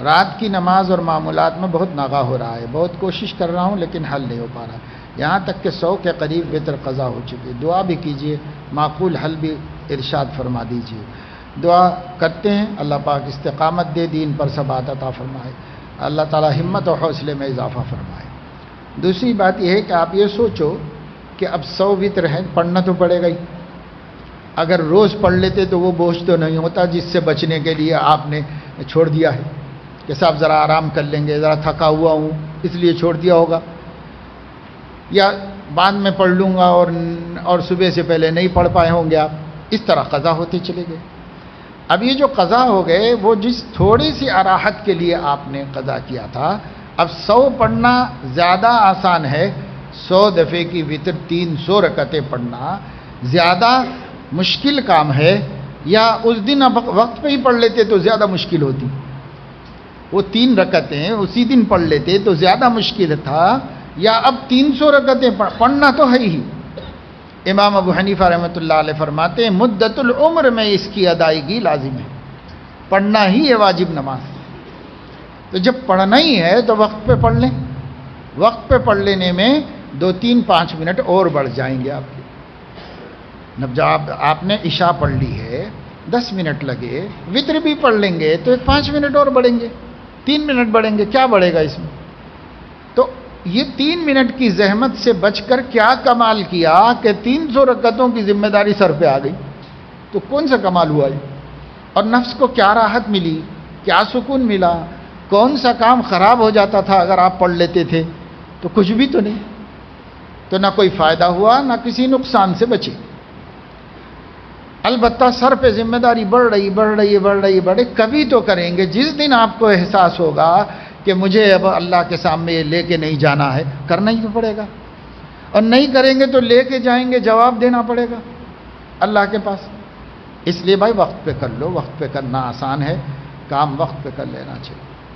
رات کی نماز اور معمولات میں بہت ناغہ ہو رہا ہے، بہت کوشش کر رہا ہوں لیکن حل نہیں ہو پا رہا، یہاں تک کہ 100 کے قریب وتر قضا ہو چکی، دعا بھی کیجئے، معقول حل بھی ارشاد فرما دیجئے۔ دعا کرتے ہیں اللہ پاک استقامت دے، دین پر ثبات عطا فرمائے، اللہ تعالی ہمت اور حوصلے میں اضافہ فرمائے۔ دوسری بات یہ ہے کہ آپ یہ سوچو کہ اب 100 وتر ہیں، پڑھنا تو پڑے گا ہی، اگر روز پڑھ لیتے تو وہ بوجھ تو نہیں ہوتا جس سے بچنے کے لیے آپ نے چھوڑ دیا ہے کہ صاحب ذرا آرام کر لیں گے، ذرا تھکا ہوا ہوں اس لیے چھوڑ دیا ہوگا، یا بعد میں پڑھ لوں گا اور صبح سے پہلے نہیں پڑھ پائے ہوں گے آپ، اس طرح قضا ہوتے چلے گئے۔ اب یہ جو قضا ہو گئے وہ جس تھوڑی سی اراحت کے لیے آپ نے قضا کیا تھا، اب 100 پڑھنا زیادہ آسان ہے، 100 دفعے کی وتر 300 رکعتیں پڑھنا زیادہ مشکل کام ہے، یا اس دن اب وقت پہ ہی پڑھ لیتے تو زیادہ مشکل ہوتی، وہ 3 رکعتیں اسی دن پڑھ لیتے تو زیادہ مشکل تھا، یا اب 300 رکعتیں پڑھنا تو ہے ہی۔ امام ابو حنیفہ رحمۃ اللہ علیہ فرماتے ہیں مدت العمر میں اس کی ادائیگی لازم ہے، پڑھنا ہی ہے واجب نماز، تو جب پڑھنا ہی ہے تو وقت پہ پڑھ لیں، وقت پہ پڑھ لینے میں 2 3 5 منٹ اور بڑھ جائیں گے آپ کے۔ جب آپ نے عشاء پڑھ لی ہے 10 منٹ لگے، وتر بھی پڑھ لیں گے تو 5 منٹ اور بڑھیں گے، 3 منٹ بڑھیں گے، کیا بڑھے گا اس میں؟ تو یہ 3 منٹ کی زحمت سے بچ کر کیا کمال کیا کہ 300 رکعتوں کی ذمہ داری سر پہ آ گئی، تو کون سا کمال ہوا ہے؟ اور نفس کو کیا راحت ملی، کیا سکون ملا، کون سا کام خراب ہو جاتا تھا اگر آپ پڑھ لیتے تھے؟ تو کچھ بھی تو نہیں، تو نہ کوئی فائدہ ہوا نہ کسی نقصان سے بچے۔ البتہ سر پہ ذمہ داری بڑھ رہی، کبھی تو کریں گے، جس دن آپ کو احساس ہوگا کہ مجھے اب اللہ کے سامنے یہ لے کے نہیں جانا ہے، کرنا ہی تو پڑے گا، اور نہیں کریں گے تو لے کے جائیں گے، جواب دینا پڑے گا اللہ کے پاس۔ اس لیے بھائی وقت پہ کر لو، وقت پہ کرنا آسان ہے، کام وقت پہ کر لینا چاہیے۔